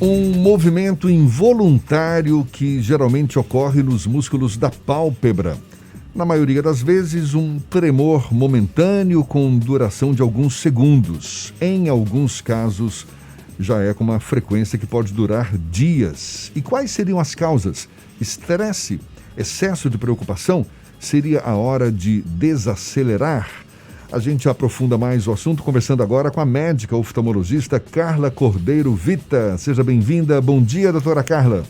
Um movimento involuntário que geralmente ocorre nos músculos da pálpebra. Na maioria das vezes, um tremor momentâneo com duração de alguns segundos. Em alguns casos, já é com uma frequência que pode durar dias. E quais seriam as causas? Estresse, excesso de preocupação? Seria a hora de desacelerar? A gente aprofunda mais o assunto conversando agora com a médica oftalmologista Carla Cordeiro Vita. Seja bem-vinda. Bom dia, doutora Carla.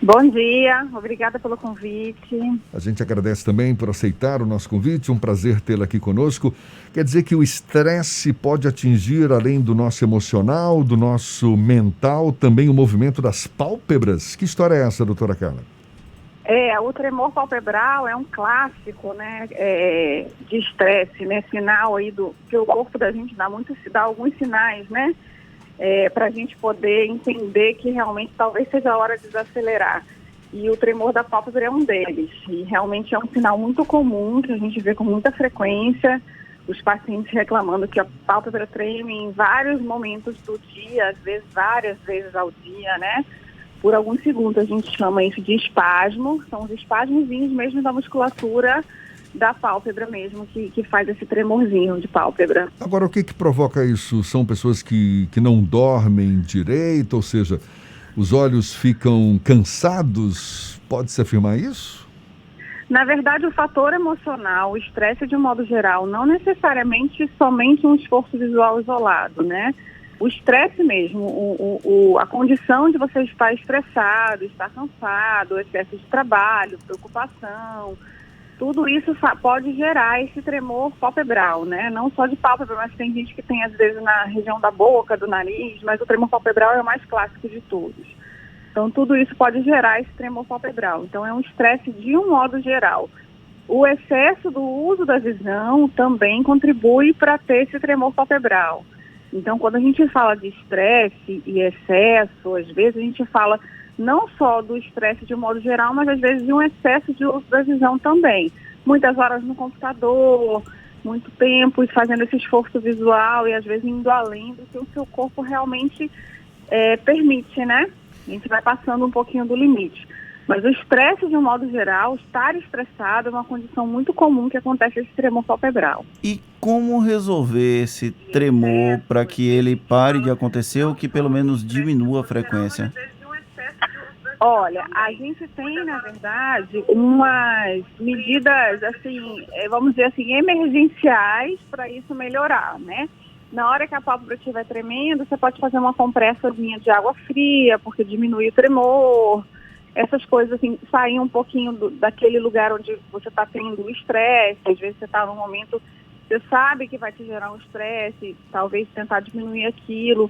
Bom dia, obrigada pelo convite. A gente agradece também por aceitar o nosso convite, um prazer tê-la aqui conosco. Quer dizer que o estresse pode atingir, além do nosso emocional, do nosso mental, também o movimento das pálpebras? Que história é essa, doutora Carla? O tremor palpebral é um clássico, né, de estresse, né, sinal aí que o corpo da gente dá alguns sinais, né, para a gente poder entender que realmente talvez seja a hora de desacelerar. E o tremor da pálpebra é um deles. E realmente é um sinal muito comum, que a gente vê com muita frequência, os pacientes reclamando que a pálpebra treme em vários momentos do dia, às vezes várias vezes ao dia, né? Por alguns segundos. A gente chama isso de espasmo, são os espasmozinhos mesmo da musculatura da pálpebra mesmo, que faz esse tremorzinho de pálpebra. Agora, o que provoca isso? São pessoas que não dormem direito, ou seja, os olhos ficam cansados? Pode-se afirmar isso? Na verdade, o fator emocional, o estresse de um modo geral, não necessariamente somente um esforço visual isolado, né? O estresse mesmo, a condição de você estar estressado, estar cansado, excesso de trabalho, preocupação, tudo isso pode gerar esse tremor palpebral, né? Não só de pálpebra, mas tem gente que tem às vezes na região da boca, do nariz, mas o tremor palpebral é o mais clássico de todos. Então tudo isso pode gerar esse tremor palpebral. Então é um estresse de um modo geral. O excesso do uso da visão também contribui para ter esse tremor palpebral. Então, quando a gente fala de estresse e excesso, às vezes a gente fala não só do estresse de um modo geral, mas às vezes de um excesso de uso da visão também. Muitas horas no computador, muito tempo fazendo esse esforço visual e às vezes indo além do que o seu corpo realmente permite, né? A gente vai passando um pouquinho do limite. Mas o estresse, de um modo geral, estar estressado é uma condição muito comum que acontece esse tremor palpebral. E como resolver esse tremor para que ele pare de acontecer ou que pelo menos diminua a frequência? Olha, a gente tem, na verdade, umas medidas, assim, vamos dizer assim, emergenciais para isso melhorar, né? Na hora que a pálpebra estiver tremendo, você pode fazer uma compressazinha de água fria, porque diminui o tremor. Essas coisas, assim, sair um pouquinho daquele lugar onde você está tendo o estresse. Às vezes você está num momento, você sabe que vai te gerar um estresse, talvez tentar diminuir aquilo.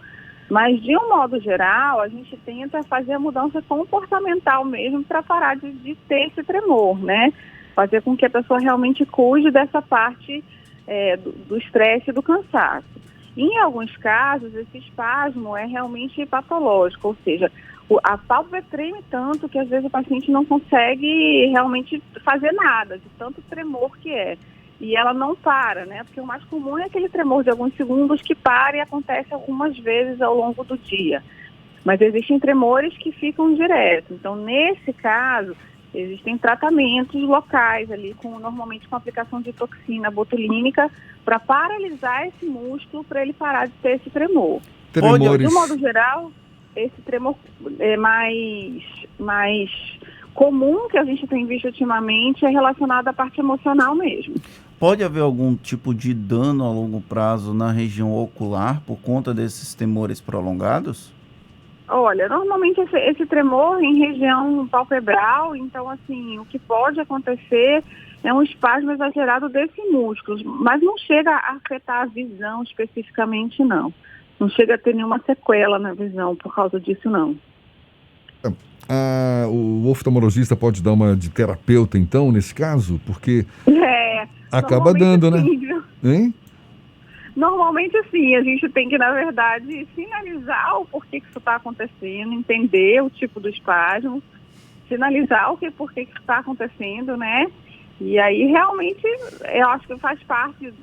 Mas, de um modo geral, a gente tenta fazer a mudança comportamental mesmo para parar de ter esse tremor, né? Fazer com que a pessoa realmente cuide dessa parte do estresse e do cansaço. Em alguns casos, esse espasmo é realmente patológico, ou seja, a pálpebra treme tanto que às vezes o paciente não consegue realmente fazer nada, de tanto tremor que é. E ela não para, né? Porque o mais comum é aquele tremor de alguns segundos que para e acontece algumas vezes ao longo do dia. Mas existem tremores que ficam direto. Então, nesse caso, existem tratamentos locais ali, normalmente com aplicação de toxina botulínica, para paralisar esse músculo, para ele parar de ter esse tremor. Tremores. De um modo geral, esse tremor é mais comum que a gente tem visto ultimamente é relacionado à parte emocional mesmo. Pode haver algum tipo de dano a longo prazo na região ocular por conta desses tremores prolongados? Olha, normalmente esse tremor em região palpebral, então assim, o que pode acontecer é um espasmo exagerado desse músculo, mas não chega a afetar a visão especificamente, não. Não chega a ter nenhuma sequela na visão por causa disso, não. O oftalmologista pode dar uma de terapeuta, então, nesse caso? Porque acaba dando, né? Sim, viu? Hein? Normalmente, sim, a gente tem que, na verdade, sinalizar o porquê que isso está acontecendo, entender o tipo do espasmo, sinalizar porquê que isso está acontecendo, né? E aí, realmente, eu acho que faz parte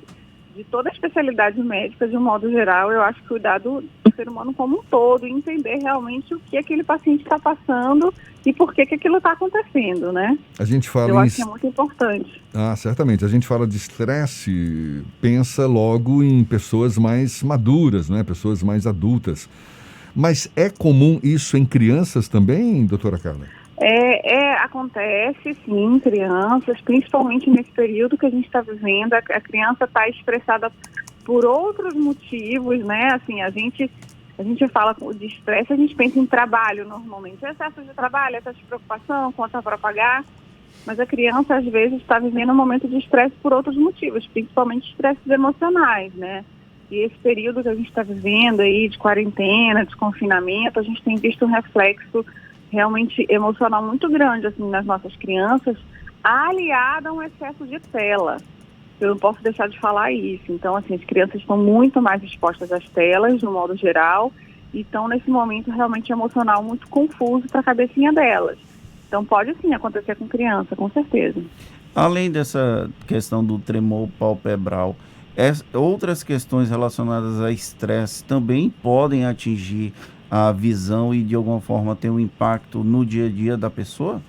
de toda a especialidade médica, de um modo geral, eu acho que cuidar do ser humano como um todo, e entender realmente o que aquele paciente está passando e por que aquilo está acontecendo, né? A gente fala eu acho que é muito importante. Certamente. A gente fala de estresse, pensa logo em pessoas mais maduras, né? Pessoas mais adultas. Mas é comum isso em crianças também, doutora Carla? Acontece sim em crianças, principalmente nesse período que a gente está vivendo. A criança está estressada por outros motivos, né? Assim, a gente fala de estresse, a gente pensa em trabalho normalmente. Excesso de trabalho, excesso de preocupação, conta para pagar. Mas a criança, às vezes, está vivendo um momento de estresse por outros motivos, principalmente estresses emocionais, né? E esse período que a gente está vivendo aí de quarentena, de confinamento, a gente tem visto um reflexo realmente emocional muito grande assim, nas nossas crianças, aliado a um excesso de tela. Eu não posso deixar de falar isso. Então, assim, as crianças estão muito mais expostas às telas, no modo geral, e estão nesse momento realmente emocional muito confuso para a cabecinha delas. Então, pode sim acontecer com criança, com certeza. Além dessa questão do tremor palpebral, outras questões relacionadas a estresse também podem atingir a visão e de alguma forma ter um impacto no dia a dia da pessoa?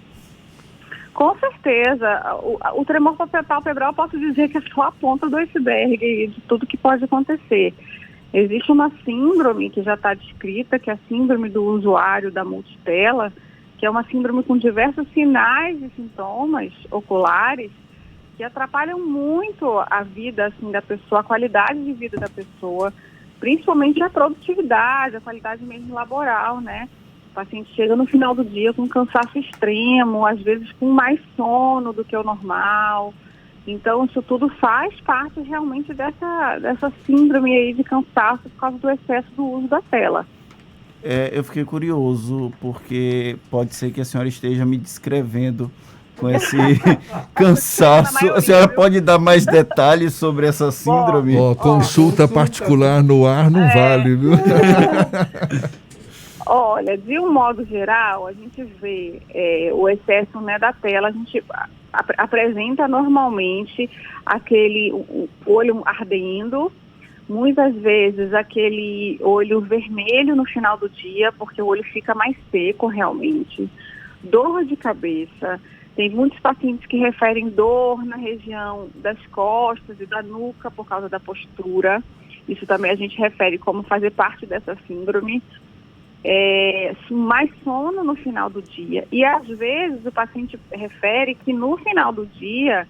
Com certeza. O tremor palpebral, eu posso dizer que é só a ponta do iceberg de tudo que pode acontecer. Existe uma síndrome que já está descrita, que é a síndrome do usuário da multitela, que é uma síndrome com diversos sinais e sintomas oculares que atrapalham muito a vida assim, da pessoa, a qualidade de vida da pessoa, principalmente a produtividade, a qualidade mesmo laboral, né? O paciente chega no final do dia com cansaço extremo, às vezes com mais sono do que o normal. Então, isso tudo faz parte realmente dessa síndrome aí de cansaço por causa do excesso do uso da tela. Eu fiquei curioso, porque pode ser que a senhora esteja me descrevendo com esse cansaço. A senhora pode dar mais detalhes sobre essa síndrome? Consulta particular no ar não vale, viu? Olha, de um modo geral, a gente vê o excesso, né, da tela, a gente apresenta normalmente aquele olho ardendo, muitas vezes aquele olho vermelho no final do dia, porque o olho fica mais seco realmente, dor de cabeça. Tem muitos pacientes que referem dor na região das costas e da nuca por causa da postura. Isso também a gente refere como fazer parte dessa síndrome. Mais sono no final do dia. E às vezes o paciente refere que no final do dia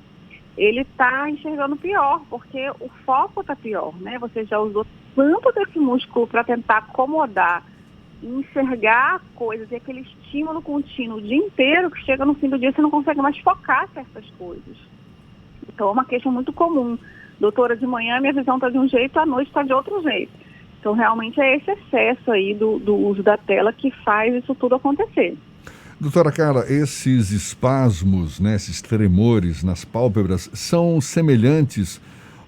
ele está enxergando pior, porque o foco está pior, né? Você já usou tanto desse músculo para tentar acomodar, enxergar coisas e aquele estímulo contínuo o dia inteiro, que chega no fim do dia você não consegue mais focar certas coisas. Então é uma queixa muito comum. Doutora, de manhã minha visão está de um jeito, à noite está de outro jeito. Então realmente é esse excesso aí do uso da tela que faz isso tudo acontecer. Doutora Carla, esses espasmos, né, esses tremores nas pálpebras são semelhantes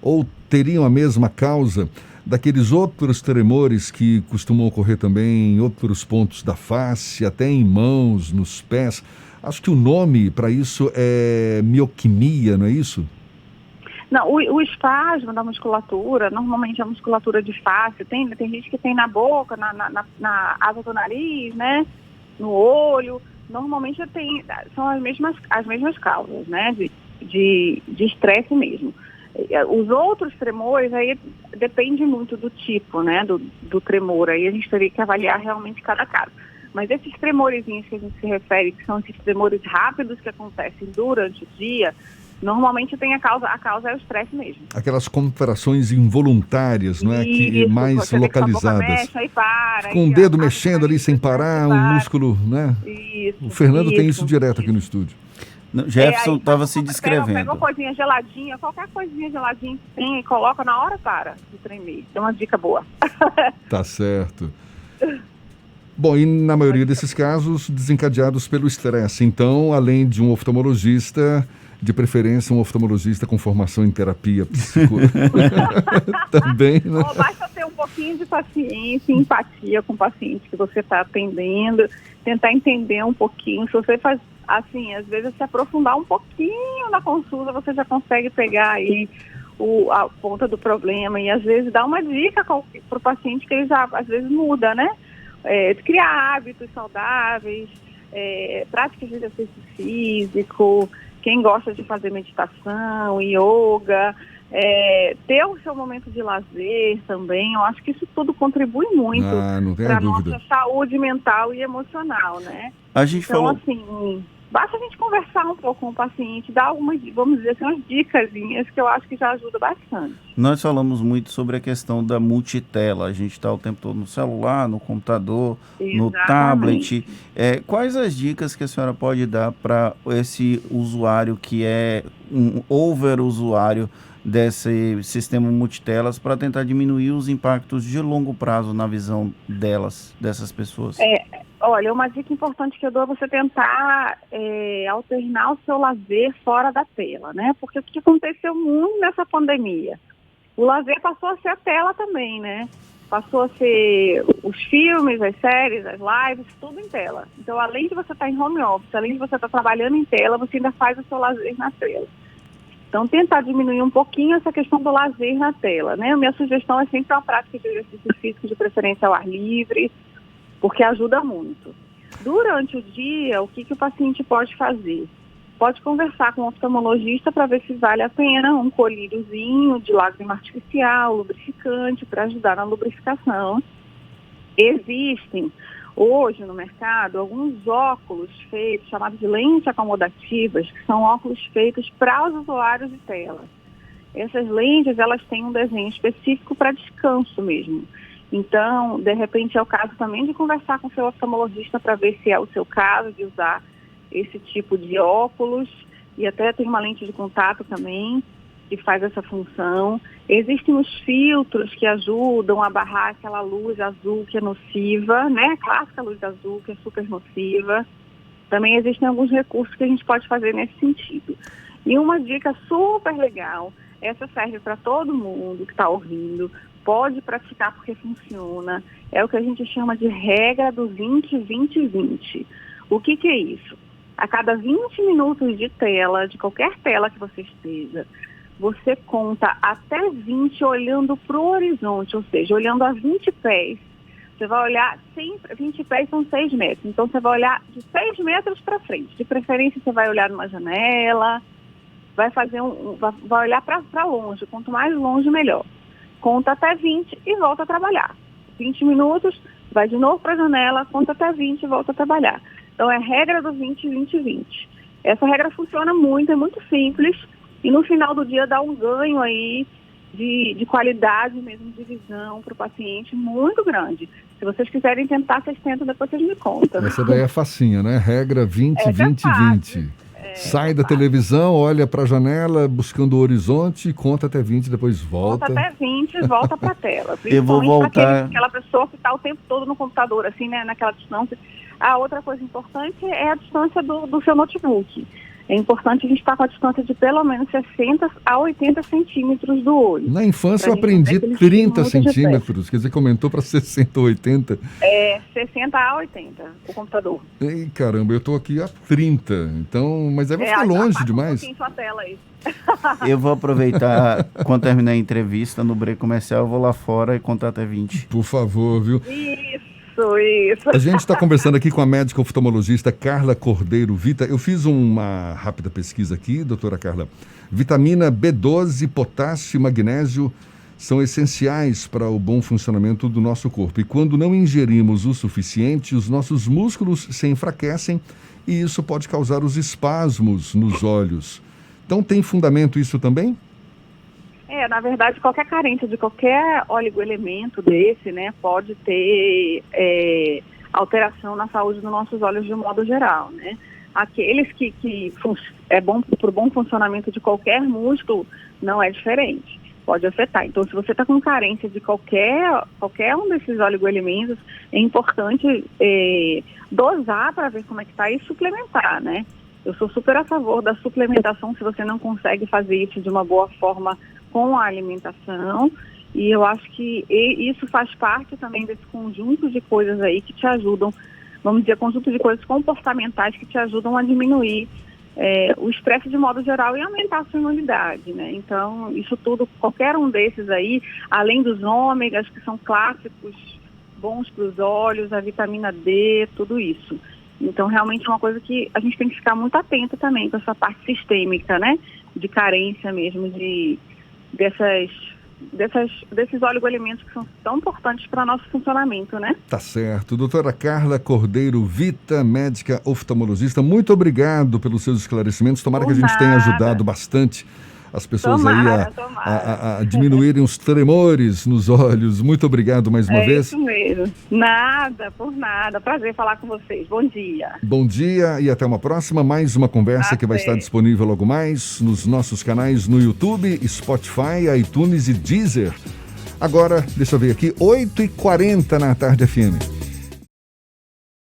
ou teriam a mesma causa daqueles outros tremores que costumam ocorrer também em outros pontos da face, até em mãos, nos pés? Acho que o nome para isso é miocnia, não é isso? Não, o espasmo da musculatura, normalmente a musculatura de face, tem gente que tem na boca, na asa do nariz, né, no olho. Normalmente são as mesmas causas, né, de estresse mesmo. Os outros tremores, aí depende muito do tipo, né, do tremor. Aí a gente teria que avaliar realmente cada caso. Mas esses tremorzinhos que a gente se refere, que são esses tremores rápidos que acontecem durante o dia, normalmente tem a causa é o estresse mesmo. Aquelas contrações involuntárias, não é? Que mais localizadas. Mexe, aí para, com o dedo mexendo ali sem parar, um músculo, né? Isso, o Fernando tem isso direto aqui no estúdio. Jefferson estava se descrevendo. Pega uma coisinha geladinha, qualquer coisinha geladinha que tem e coloca na hora, para de tremer. É uma dica boa. Tá certo. Bom, e na maioria desses casos, desencadeados pelo estresse. Então, além de um oftalmologista, de preferência um oftalmologista com formação em terapia também, né? Basta ter um pouquinho de paciência e empatia com o paciente que você está atendendo, tentar entender um pouquinho. Se você faz, assim, às vezes se aprofundar um pouquinho na consulta, você já consegue pegar aí a ponta do problema e às vezes dá uma dica para o paciente que ele já às vezes muda, né? Criar hábitos saudáveis, práticas de exercício físico, quem gosta de fazer meditação, yoga, ter o seu momento de lazer também. Eu acho que isso tudo contribui muito para a nossa saúde mental e emocional, né? A gente então, falou... assim, basta a gente conversar um pouco com o paciente, dar algumas, vamos dizer assim, umas dicasinhas que eu acho que já ajuda bastante. Nós falamos muito sobre a questão da multitela. A gente está o tempo todo no celular, no computador, no tablet. Quais as dicas que a senhora pode dar para esse usuário que é um over-usuário desse sistema multitelas para tentar diminuir os impactos de longo prazo na visão dessas pessoas? Olha, uma dica importante que eu dou é você tentar alternar o seu lazer fora da tela, né? Porque o que aconteceu muito nessa pandemia? O lazer passou a ser a tela também, né? Passou a ser os filmes, as séries, as lives, tudo em tela. Então, além de você estar em home office, além de você estar trabalhando em tela, você ainda faz o seu lazer na tela. Então, tentar diminuir um pouquinho essa questão do lazer na tela, né? A minha sugestão é sempre uma prática de exercício físico, de preferência ao ar livre, porque ajuda muito. Durante o dia, o que o paciente pode fazer? Pode conversar com o oftalmologista para ver se vale a pena um colíriozinho de lágrima artificial, lubrificante, para ajudar na lubrificação. Existem hoje no mercado alguns óculos feitos, chamados de lentes acomodativas, que são óculos feitos para os usuários de tela. Essas lentes, elas têm um desenho específico para descanso mesmo. Então, de repente, é o caso também de conversar com o seu oftalmologista para ver se é o seu caso de usar esse tipo de óculos, e até tem uma lente de contato também que faz essa função. Existem os filtros que ajudam a barrar aquela luz azul que é nociva, né? A clássica luz azul que é super nociva. Também existem alguns recursos que a gente pode fazer nesse sentido. E uma dica super legal, essa serve para todo mundo que está ouvindo, pode praticar porque funciona, é o que a gente chama de regra do 20-20-20. O que é isso? A cada 20 minutos de tela, de qualquer tela que você esteja, você conta até 20 olhando para o horizonte, ou seja, olhando a 20 pés. Você vai olhar sempre, 20 pés são 6 metros, então você vai olhar de 6 metros para frente. De preferência você vai olhar numa janela, vai olhar para longe, quanto mais longe melhor. Conta até 20 e volta a trabalhar. 20 minutos, vai de novo para a janela, conta até 20 e volta a trabalhar. Então, é a regra do 20-20-20. Essa regra funciona muito, é muito simples, e no final do dia dá um ganho aí de qualidade mesmo de visão para o paciente muito grande. Se vocês quiserem tentar, vocês tentam, depois vocês me contam. Essa daí é facinha, né? Regra 20-20-20. Sai da televisão, olha para a janela, buscando o horizonte, conta até 20, depois volta. Conta até 20 e volta para a tela. Eu vou voltar. Aquela pessoa que está o tempo todo no computador, assim, né, naquela distância. A outra coisa importante é a distância do seu notebook. É importante a gente estar com a distância de pelo menos 60 a 80 centímetros do olho. Na infância eu aprendi 30 centímetros, quer dizer, aumentou para 60 ou 80. 60 a 80, o computador. Ei, caramba, eu estou aqui a 30, então, mas aí vai ficar longe demais. Sua tela aí. Eu vou aproveitar, quando terminar a entrevista, no break comercial, eu vou lá fora e contar até 20. Por favor, viu? Isso. A gente está conversando aqui com a médica oftalmologista Carla Cordeiro Vita. Eu fiz uma rápida pesquisa aqui, doutora Carla. Vitamina B12, potássio e magnésio são essenciais para o bom funcionamento do nosso corpo. E quando não ingerimos o suficiente, os nossos músculos se enfraquecem e isso pode causar os espasmos nos olhos. Então tem fundamento isso também? Na verdade, qualquer carência de qualquer oligoelemento desse, né, pode ter alteração na saúde dos nossos olhos de um modo geral, né. Aqueles que é bom para o bom funcionamento de qualquer músculo, não é diferente, pode afetar. Então, se você está com carência de qualquer um desses oligoelementos, é importante dosar para ver como é que está e suplementar, né. Eu sou super a favor da suplementação se você não consegue fazer isso de uma boa forma com a alimentação, e eu acho que isso faz parte também desse conjunto de coisas aí que te ajudam, vamos dizer, conjunto de coisas comportamentais que te ajudam a diminuir o estresse de modo geral e aumentar a sua imunidade, né? Então, isso tudo, qualquer um desses aí, além dos ômegas, que são clássicos, bons para os olhos, a vitamina D, tudo isso. Então, realmente é uma coisa que a gente tem que ficar muito atento também com essa parte sistêmica, né? De carência mesmo, desses oligoelementos que são tão importantes para o nosso funcionamento, né? Tá certo. Doutora Carla Cordeiro Vita, médica oftalmologista, muito obrigado pelos seus esclarecimentos. Tomara que a gente tenha ajudado bastante as pessoas a diminuírem os tremores nos olhos. Muito obrigado mais uma vez. Isso mesmo. Nada, por nada. Prazer falar com vocês. Bom dia. Bom dia e até uma próxima. Mais uma conversa que vai estar disponível logo mais nos nossos canais no YouTube, Spotify, iTunes e Deezer. Agora, deixa eu ver aqui, 8h40 na Tarde FM.